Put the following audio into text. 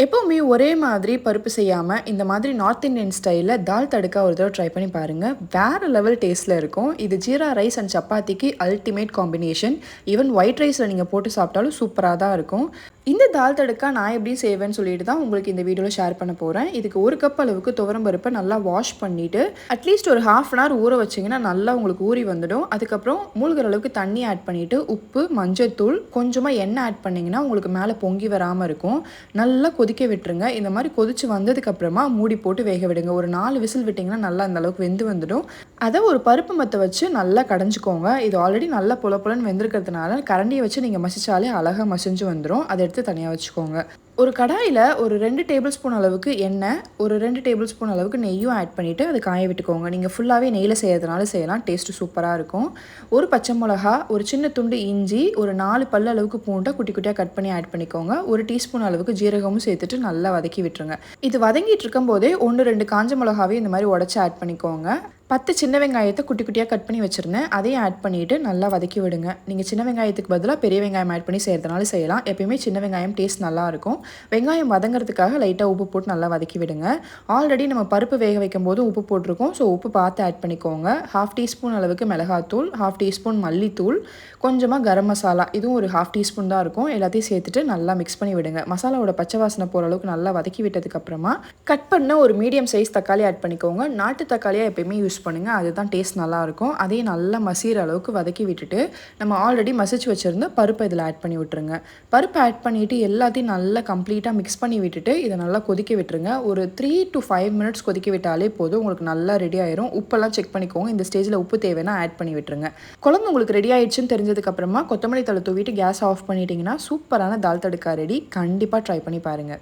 எப்பவுமே ஒரே மாதிரி பருப்பு செய்யாம, இந்த மாதிரி நார்த் இந்தியன் ஸ்டைல்ல தால் தடுக்கா ஒரு தடவ ட்ரை பண்ணி பாருங்க. வேற லெவல் டேஸ்ட்ல இருக்கும். இது ஜீரா ரைஸ் அண்ட் சப்பாத்திக்கு அல்டிமேட் காம்பினேஷன். ஈவன் ஒயிட் ரைஸ்ல நீங்க போட்டு சாப்பிட்டாலும் சூப்பரா தான் இருக்கும். இந்த தால் தடுக்கா நான் எப்படி செய்வேன்னு சொல்லிட்டு தான் உங்களுக்கு இந்த வீடியோல ஷேர் பண்ண போறேன். இதுக்கு 1 கப் அளவுக்கு துவரம் பருப்பை நல்லா வாஷ் பண்ணிட்டு, அட்லீஸ்ட் ஒரு 1/2 அன் ஹவர் ஊற வச்சீங்கன்னா நல்லா உங்களுக்கு ஊறி வந்துடும். அதுக்கப்புறம் மூழ்கிற அளவுக்கு தண்ணி ஆட் பண்ணிட்டு, உப்பு, மஞ்சள்தூள், கொஞ்சமா எண்ணெய் ஆட் பண்ணீங்கன்னா உங்களுக்கு மேலே பொங்கி வராம இருக்கும். நல்லா கொதிக்க விட்டுருங்க. இந்த மாதிரி கொதிச்சு வந்ததுக்கப்புறமா மூடி போட்டு வேக விடுங்க. ஒரு 4 விசில் விட்டிங்கன்னா நல்லா அந்த அளவுக்கு வெந்து வந்துடும். அதை ஒரு பருப்பு மத்த வச்சு நல்லா கடைஞ்சிக்கோங்க. இது ஆல்ரெடி நல்லா பொல பொலன்னு வெந்திருக்கிறதுனால கரண்டியை வச்சு நீங்கள் மசிச்சாலே அழகாக மசிஞ்சு வந்துடும். அதை எடுத்து தனியாக வச்சுக்கோங்க. ஒரு கடாயில் ஒரு 2 டேபிள் ஸ்பூன் அளவுக்கு எண்ணெய், ஒரு 2 டேபிள் ஸ்பூன் அளவுக்கு நெய்யும் ஆட் பண்ணிவிட்டு அது காய விட்டுக்கோங்க. நீங்கள் ஃபுல்லாகவே நெய்யில் செய்யறதுனால செய்யலாம். டேஸ்ட்டு சூப்பராக இருக்கும். ஒரு பச்சை மிளகா, ஒரு சின்ன துண்டு இஞ்சி, ஒரு 4 பல் அளவுக்கு பூண்டை குட்டி குட்டியாக கட் பண்ணி ஆட் பண்ணிக்கோங்க. ஒரு டீஸ்பூன் அளவுக்கு ஜீரகமும் சேர்த்துட்டு நல்லா வதக்கி விட்டுருங்க. இது வதங்கிட்டு இருக்கும் போதே 1, 2 காஞ்ச மிளகாவே இந்த மாதிரி உடச்சி ஆட் பண்ணிக்கோங்க. 10 சின்ன வெங்காயத்தை குட்டி குட்டியாக கட் பண்ணி வச்சுருந்தேன். அதையும் ஆட் பண்ணிவிட்டு நல்லா வதக்கி விடுங்க. நீங்கள் சின்ன வெங்காயத்துக்கு பதிலாக பெரிய வெங்காயம் ஆட் பண்ணி செய்கிறதுனால செய்யலாம். எப்பயுமே சின்ன வெங்காயம் டேஸ்ட் நல்லாயிருக்கும். வெங்காயம் வதங்கிறதுக்காக லைட்டாக உப்பு போட்டு நல்லா வதக்கி விடுங்க. ஆல்ரெடி நம்ம பருப்பு வேக வைக்கும் போது உப்பு போட்டிருக்கோம். ஸோ உப்பு பார்த்து ஆட் பண்ணிக்கோங்க. 1/2 டீஸ்பூன் அளவுக்கு மிளகாத்தூள், 1/2 டீஸ்பூன் மல்லித்தூள், கொஞ்சமாக கரம் மசாலா, இதுவும் ஒரு 1/2 டீஸ்பூன் தான் இருக்கும். எல்லாத்தையும் சேர்த்துட்டு நல்லா மிக்ஸ் பண்ணி விடுங்க. மசாலாவோட பச்சை வாசனை போகிற அளவுக்கு நல்லா வதக்கி விட்டதுக்கப்புறமா கட் பண்ண ஒரு மீடியம் சைஸ் தக்காளி ஆட் பண்ணிக்கோங்க. நாட்டு தக்காளியாக எப்பயுமே யூஸ் பண்ணுங்கள். அதுதான் டேஸ்ட் நல்லாயிருக்கும். அதையும் நல்லா மசிகிற அளவுக்கு வதக்கி விட்டுட்டு நம்ம ஆல்ரெடி மசிச்சு வச்சுருந்த பருப்பை இதில் ஆட் பண்ணி விட்டுருங்க. பருப்பை ஆட் பண்ணிவிட்டு எல்லாத்தையும் நல்லா கம்ப்ளீட்டாக மிக்ஸ் பண்ணி விட்டுட்டு இதை நல்லா கொதிக்க விட்டுருங்க. ஒரு 3 to 5 மினிட்ஸ் கொதிக்க விட்டாலே போதும். உங்களுக்கு நல்லா ரெடி ஆயிரும். உப்பெல்லாம் செக் பண்ணிக்கோங்க. இந்த ஸ்டேஜில் உப்பு தேவைன்னா ஆட் பண்ணி விட்டுருங்க. குழம்பு உங்களுக்கு ரெடி ஆயிடுச்சுன்னு தெரிஞ்சதுக்கப்புறமா கொத்தமல்லி தழை தூவிட்டு கேஸ் ஆஃப் பண்ணிட்டீங்கன்னா சூப்பரான தால் தடுக்கா ரெடி. கண்டிப்பாக ட்ரை பண்ணி பாருங்கள்.